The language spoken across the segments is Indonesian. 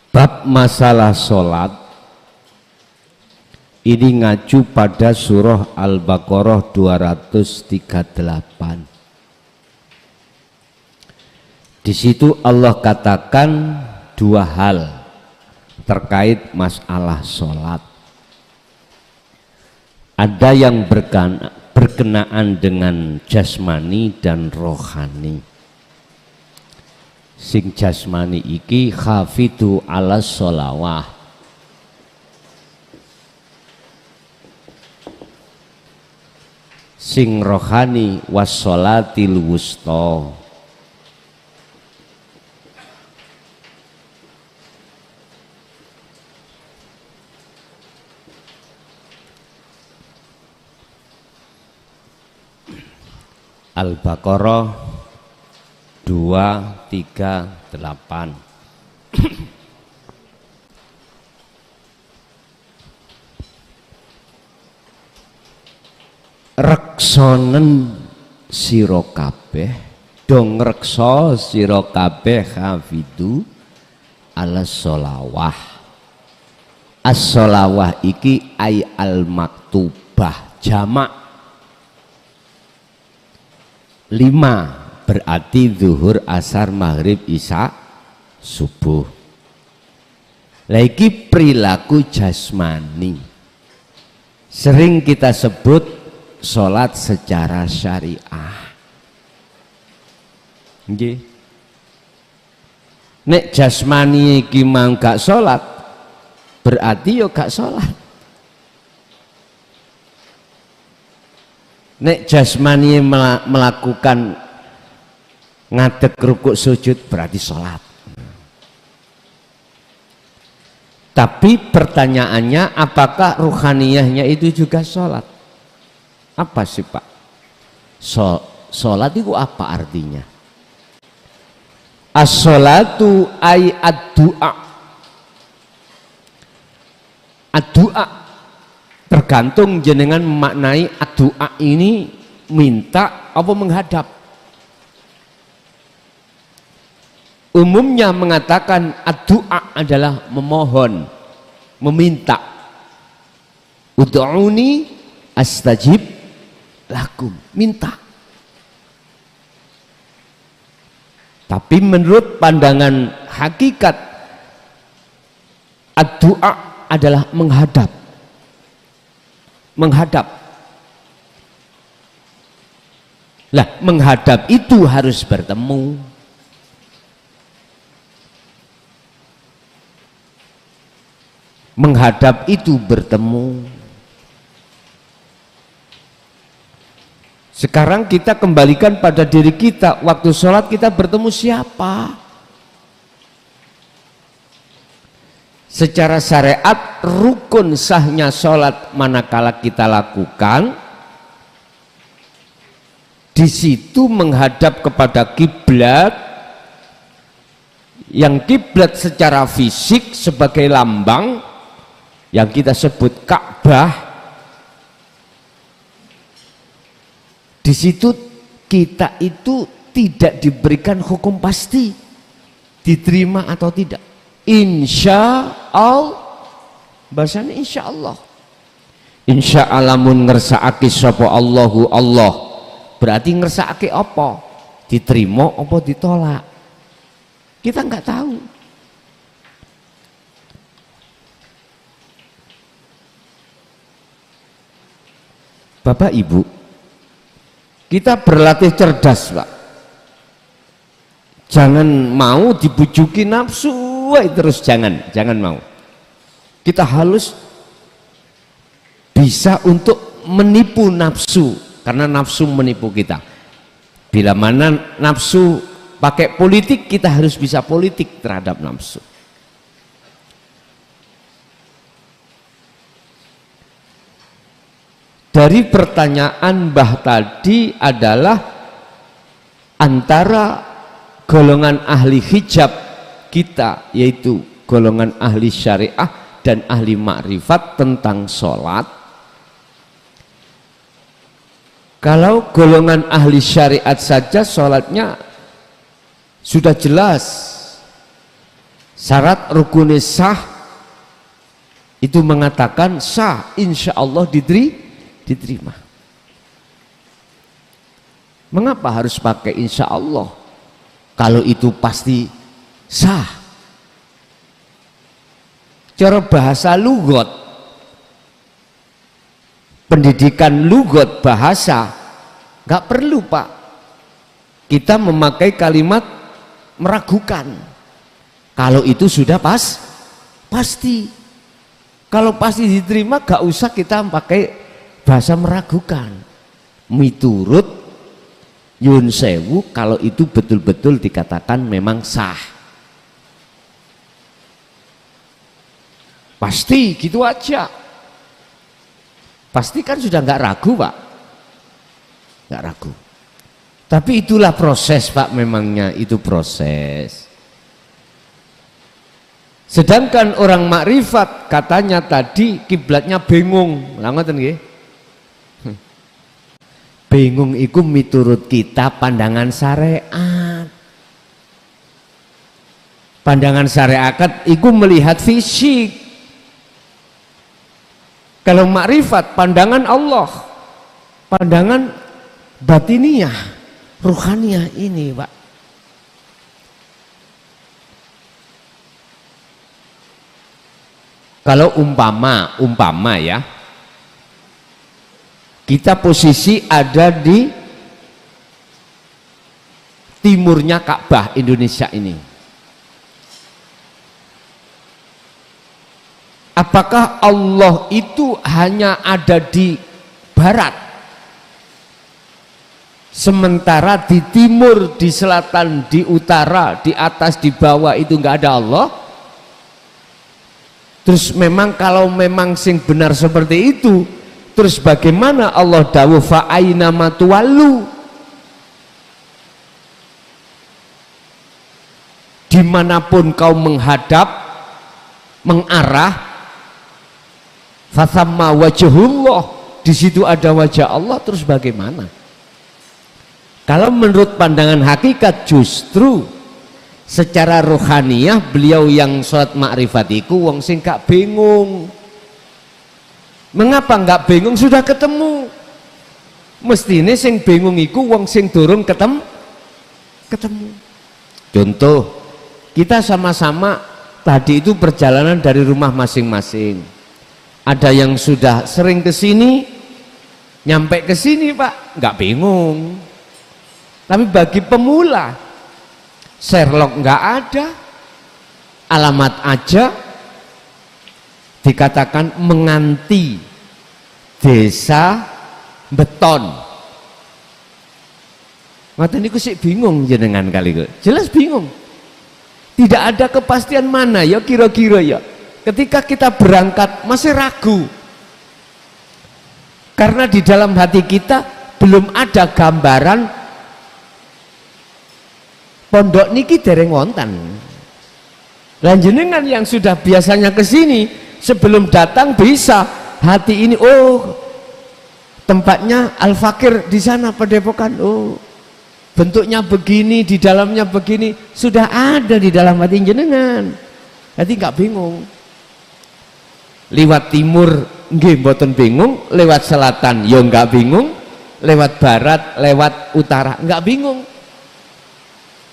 Bab masalah sholat ini ngacu pada surah Al-Baqarah 238. Di situ Allah katakan dua hal terkait masalah sholat. Ada yang berkenaan dengan jasmani dan rohani. Sing jasmani iki khafidu ala sholawah, sing rohani wassolatil wusta. Al-Baqarah 238. Reksonen sira kabeh, dong reksa sira kabeh hafidu ala sholawah. As-sholawah iki ay al-maktubah, jamak 5, berarti zuhur, asar, maghrib, isya, subuh. Lagi perilaku jasmani sering kita sebut sholat secara syariah. Nggih. Nek jasmani iki mang gak sholat, berarti yo gak sholat. Nek jasmani melakukan ngadeg rukuk sujud berarti sholat. Tapi pertanyaannya, apakah ruhaniyahnya itu juga sholat? Apa sih Pak? Sholat itu apa artinya? As-sholatu ay ad-du'a. Ad-du'a tergantung jenengan memaknai doa ini minta apa menghadap. Umumnya mengatakan doa adalah memohon, meminta. Ud'uni astajib lakum, minta. Tapi menurut pandangan hakikat doa adalah menghadap. Menghadap. Lah, menghadap itu harus bertemu. Menghadap itu bertemu. Sekarang kita kembalikan pada diri kita, waktu sholat kita bertemu siapa? Secara syariat rukun sahnya sholat manakala kita lakukan di situ menghadap kepada kiblat, yang kiblat secara fisik sebagai lambang yang kita sebut Ka'bah. Di situ kita itu tidak diberikan hukum pasti diterima atau tidak. Insya Allah, bahasanya insya Allah. Insya Allah mun ngersakake sapa Allahu Allah, berarti ngersakake apa? Diterima apa ditolak? Kita nggak tahu. Bapak Ibu, kita berlatih cerdas Pak. Jangan mau dibujuki nafsu terus, jangan mau. Kita harus bisa untuk menipu nafsu, karena nafsu menipu kita. Bila mana nafsu pakai politik, kita harus bisa politik terhadap nafsu. Dari pertanyaan Mbah tadi adalah antara golongan ahli hijab kita, yaitu golongan ahli syariah dan ahli makrifat tentang sholat. Kalau golongan ahli syariat saja sholatnya sudah jelas, Syarat rukun sah itu mengatakan sah, insya Allah diterima. Mengapa harus pakai insya Allah kalau itu pasti sah? Cara bahasa lugot, pendidikan lugot bahasa, nggak perlu Pak kita memakai kalimat meragukan. Kalau itu sudah pasti. Kalau pasti diterima, gak usah kita pakai bahasa meragukan. Miturut Yun Sewu, kalau itu betul-betul dikatakan memang sah. Pasti gitu aja. Pasti kan sudah nggak ragu Pak, nggak ragu. Tapi itulah proses Pak, memangnya itu proses. Sedangkan orang makrifat katanya tadi kiblatnya bingung. Lah ngoten nggih. Bingung iku miturut kita pandangan syariat. Pandangan syariat iku melihat fisik. Kalau makrifat pandangan Allah. Pandangan batiniah, ruhaniyah ini, Pak. Kalau umpama ya, kita posisi ada di timurnya Ka'bah Indonesia ini. Apakah Allah itu hanya ada di barat, sementara di timur, di selatan, di utara, di atas, di bawah itu nggak ada Allah? Terus memang kalau memang sing benar seperti itu, terus bagaimana Allah dawuh fa aina matuwallu, dimanapun kau menghadap, mengarah, fathamma wajhullah, di situ ada wajah Allah. Terus bagaimana? Kalau menurut pandangan hakikat, justru secara rohaniyah beliau yang sholat makrifatiku wong sing gak bingung. Mengapa gak bingung? Sudah ketemu. Mestine sing bingung iku wong sing durung ketemu. Contoh, kita sama-sama tadi itu perjalanan dari rumah masing-masing. Ada yang sudah sering ke sini, nyampe ke sini Pak, nggak bingung. Tapi bagi pemula, Sherlock nggak ada, alamat aja, dikatakan menganti desa beton. Ngoten niku sik bingung jenengan kali kok. Jelas bingung. Tidak ada kepastian mana ya kira-kira ya. Ketika kita berangkat masih ragu. Karena di dalam hati kita belum ada gambaran pondok niki dereng wonten. Lan jenengan yang sudah biasanya ke sini sebelum datang bisa hati ini, oh tempatnya Al-Fakir di sana Padepokan, oh bentuknya begini, di dalamnya begini, sudah ada di dalam hati jenengan. Hati nggak bingung. Lewat timur nggih mboten bingung, lewat selatan yo nggak bingung, lewat barat, lewat utara nggak bingung.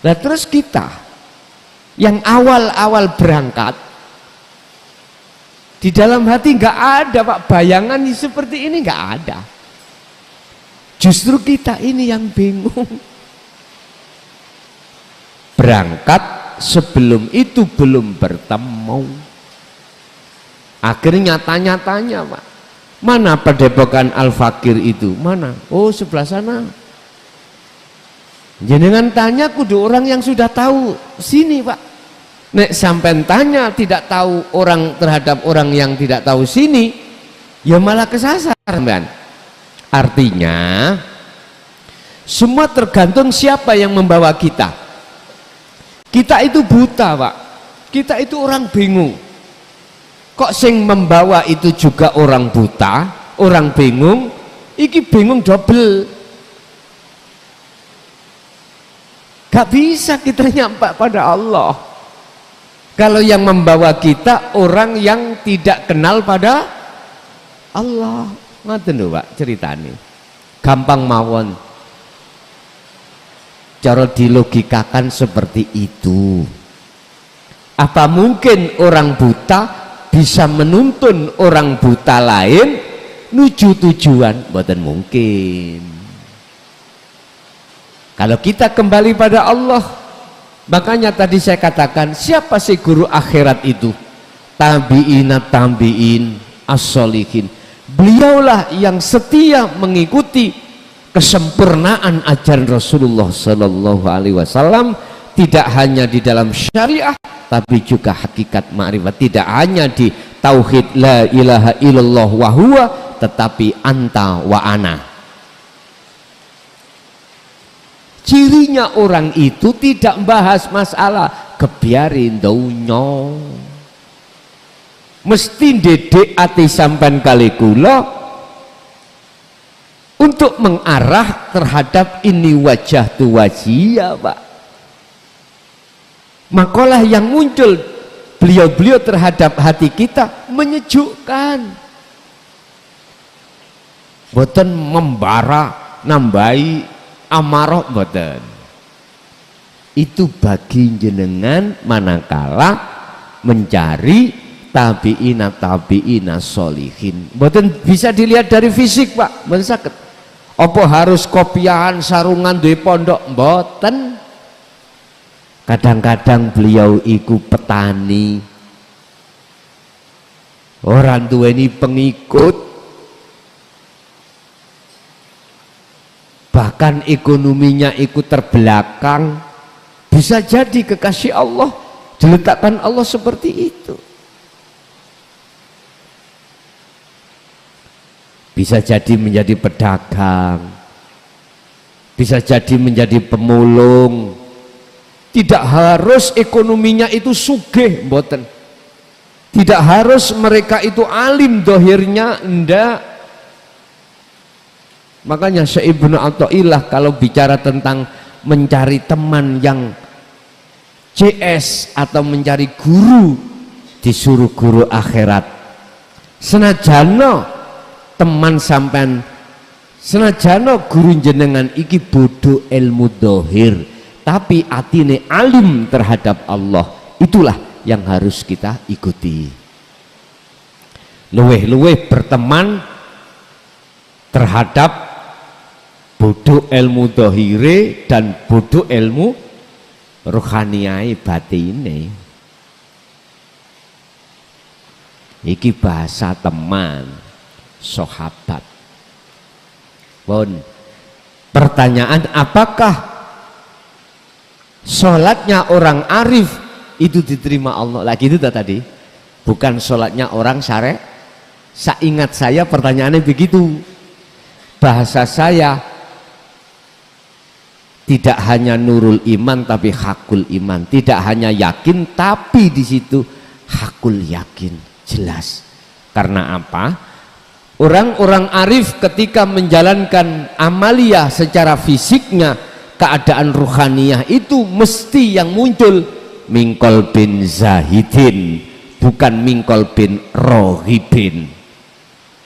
Nah terus kita yang awal-awal berangkat di dalam hati nggak ada Pak bayangan seperti ini, nggak ada. Justru kita ini yang bingung. Berangkat sebelum itu belum bertemu. Akhirnya tanya-tanya Pak, mana Padepokan Al-Fakir itu? Mana? Oh sebelah sana. Jenengan tanya kudu orang yang sudah tahu sini Pak. Nek sampai tanya tidak tahu orang terhadap orang yang tidak tahu sini, ya malah kesasar kan. Artinya semua tergantung siapa yang membawa kita. Kita itu buta Pak, kita itu orang bingung. Kok sing membawa itu juga orang buta, orang bingung, iki bingung double. Gak bisa kita nyampe pada Allah. Kalau yang membawa kita orang yang tidak kenal pada Allah. Ngoten lho Pak ceritane. Gampang mawon. Cara dilogikakan seperti itu. Apa mungkin orang buta bisa menuntun orang buta lain nuju tujuan? Mboten mungkin. Kalau kita kembali pada Allah, makanya tadi saya katakan, siapa sih guru akhirat itu? Tabi'inat tabi'in as-solihin. Beliaulah yang setia mengikuti kesempurnaan ajaran Rasulullah Sallallahu Alaihi Wasallam, tidak hanya di dalam syariah tapi juga hakikat ma'rifat, tidak hanya di tauhid la ilaha illallah wa huwa, tetapi anta wa ana. Cirinya orang itu tidak bahas masalah kebiarin donya, mesti dedek ati sampan kali kula untuk mengarah terhadap ini wajah tu wajia Pak. Makalah yang muncul beliau-beliau terhadap hati kita menyejukkan, boten membara nambahi amarah, boten. Itu bagi jenengan manakala mencari tabi'ina solihin. Boten bisa dilihat dari fisik Pak, boten saged. Apa harus kopiahan sarungan duwe pondok? Mboten. Kadang-kadang beliau iku petani, orang duweni pengikut, bahkan ekonominya ikut terbelakang. Bisa jadi kekasih Allah, diletakkan Allah seperti itu. Bisa jadi menjadi pedagang, bisa jadi menjadi pemulung. Tidak harus ekonominya itu sugih, mboten. Tidak harus mereka itu alim dohirnya, ndak. Makanya Syekh Ibnu Athaillah kalau bicara tentang mencari teman yang CS atau mencari guru, disuruh guru akhirat. Senajano teman sampean, senajano guru jenengan iki bodoh ilmu dohir, tapi atine alim terhadap Allah, itulah yang harus kita ikuti. Luweh-luweh berteman terhadap bodoh ilmu dohire dan bodoh ilmu rohaniyai batine. Iki bahasa teman sahabat. Pun pertanyaan, apakah sholatnya orang arif itu diterima Allah? Lagi itu tadi, bukan sholatnya orang syarek. Seingat saya pertanyaannya begitu. Bahasa saya tidak hanya nurul iman tapi hakul iman. Tidak hanya yakin tapi di situ hakul yakin, jelas. Karena apa? Orang-orang arif ketika menjalankan amaliyah secara fisiknya, keadaan ruhaniyah itu mesti yang muncul mingkol bin zahidin, bukan mingkol bin rohibin,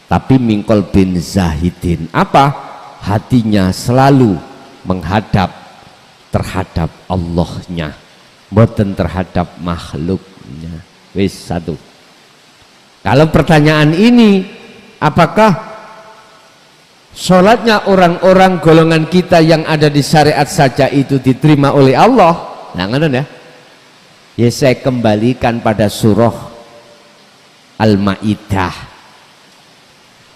tapi mingkol bin zahidin. Apa? Hatinya selalu menghadap terhadap Allahnya, bukan terhadap makhluknya. Wis satu. Kalau pertanyaan ini, apakah sholatnya orang-orang golongan kita yang ada di syariat saja itu diterima oleh Allah? Nah, ngoten ya. Ya, saya kembalikan pada surah Al-Maidah.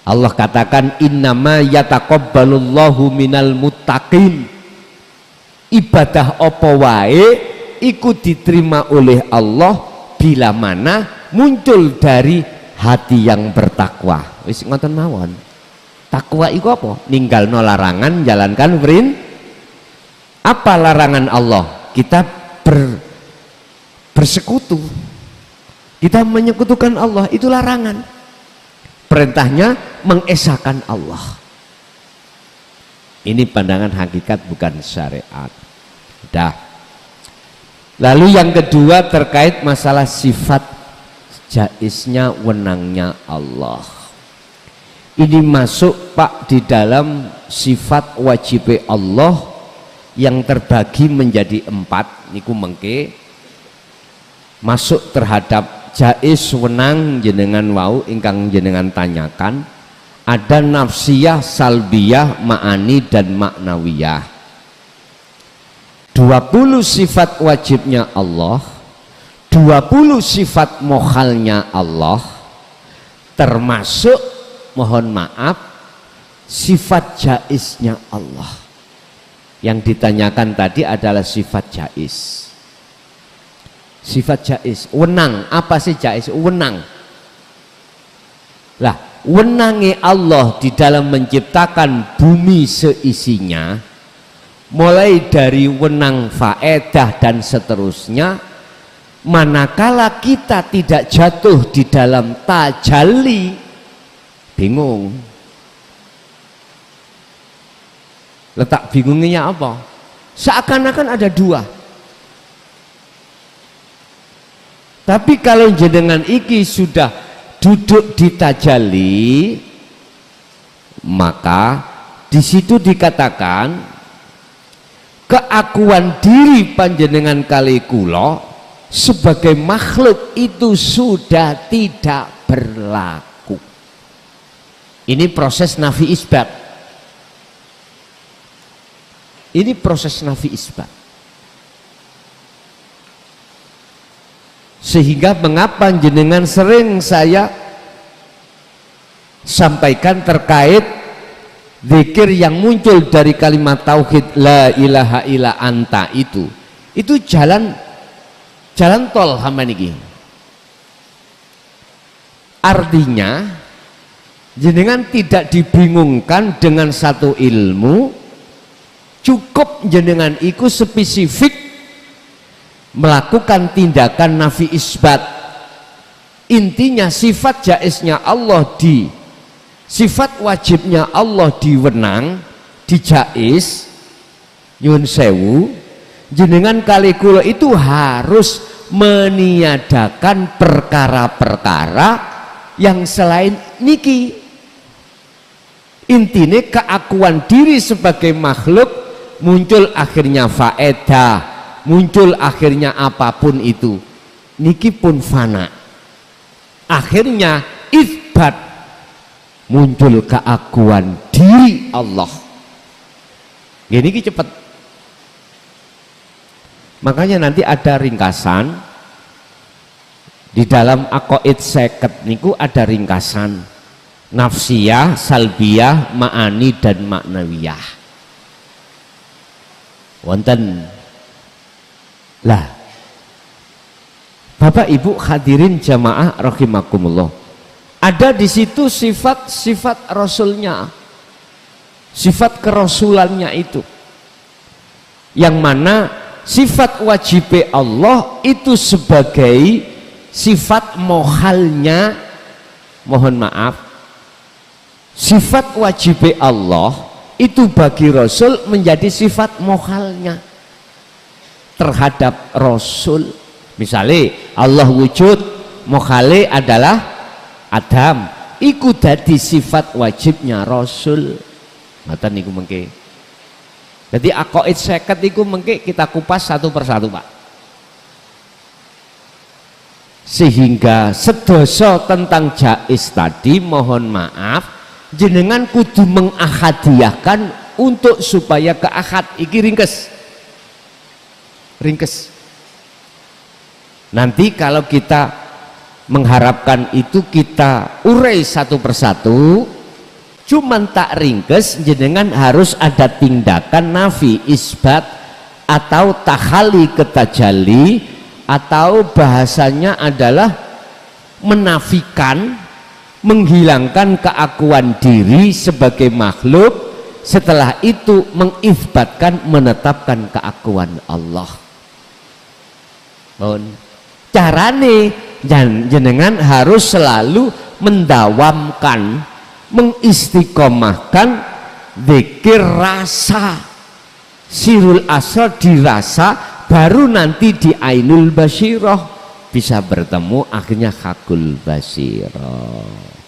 Allah katakan innama yataqabbalullahu minal muttaqin. Ibadah apa wae iku diterima oleh Allah bila mana muncul dari hati yang bertakwa. Wis ngoten mawon. Takwa itu apa? Ninggalno larangan, jalankan apa larangan Allah? Kita bersekutu, kita menyekutukan Allah, itu larangan. Perintahnya mengesahkan Allah. Ini pandangan hakikat, bukan syariat. Dah. Lalu yang kedua terkait masalah sifat jaiznya wenangnya Allah. Ini masuk Pak di dalam sifat wajib Allah yang terbagi menjadi 4 niku mengke masuk terhadap jaiz wenang jenengan wau ingkang jenengan tanyakan. Ada nafsiyah, salbiyah, ma'ani dan maknawiyah. 20 sifat wajibnya Allah, 20 sifat mokhalnya Allah, termasuk mohon maaf sifat jaiznya Allah. Yang ditanyakan tadi adalah sifat jaiz. Sifat jaiz, wenang. Apa sih jaiz? Wenang. Lah, wenangnya Allah di dalam menciptakan bumi seisinya, mulai dari wenang faedah dan seterusnya, manakala kita tidak jatuh di dalam tajalli, bingung. Letak bingungnya apa? Seakan-akan ada 2. Tapi kalau jenengan iki sudah duduk di tajalli, maka di situ dikatakan keakuan diri panjenengan kali kula sebagai makhluk itu sudah tidak berlaku. Ini proses nafi isbat. Ini proses nafi isbat. Sehingga mengapa jenengan sering saya sampaikan terkait zikir yang muncul dari kalimat tauhid la ilaha illa anta itu jalan tol hamba niki. Artinya jenengan tidak dibingungkan dengan satu ilmu, cukup jenengan iku spesifik melakukan tindakan nafi isbat. Intinya sifat jaiznya Allah sifat wajibnya Allah diwenang, dijaiz, nyun sewu, jenengan kali kula itu harus meniadakan perkara-perkara yang selain niki. Intinya keakuan diri sebagai makhluk muncul akhirnya faedah, muncul akhirnya apapun itu, niki pun fana. Akhirnya isbat, muncul keakuan diri Allah. Gini cepet. Makanya nanti ada ringkasan di dalam aqaid 50 niku, ada ringkasan nafsiyah, salbiyah, ma'ani dan maknawiyah. Wonten. Lah, Bapak Ibu hadirin jamaah rahimakumullah. Ada di situ sifat-sifat Rasulnya, sifat kerasulannya itu, yang mana sifat wajib Allah itu sebagai sifat mohalnya, mohon maaf, sifat wajib Allah itu bagi Rasul menjadi sifat mohalnya terhadap Rasul. Misalnya Allah wujud, mohale adalah Adam, iku dadi sifat wajibnya Rasul. Ngoten niku mengke. Jadi aqaid 50 iku mengke kita kupas satu persatu, Pak. Sehingga sedoso tentang jaiz tadi, mohon maaf, jenengan kudu mengahadiyahkan untuk supaya ke ahad. Iki ringkes. Nanti kalau kita mengharapkan itu kita urai satu persatu, cuman tak ringkes, jenengan harus ada tindakan nafi isbat atau tahali ketajalli, atau bahasanya adalah menafikan, menghilangkan keakuan diri sebagai makhluk, setelah itu mengisbatkan, menetapkan keakuan Allah. Carane jenengan harus selalu mendawamkan, mengistiqomahkan zikir rasa, sirul asrar dirasa baru nanti di ainul basyirah bisa bertemu akhirnya hakul basyirah.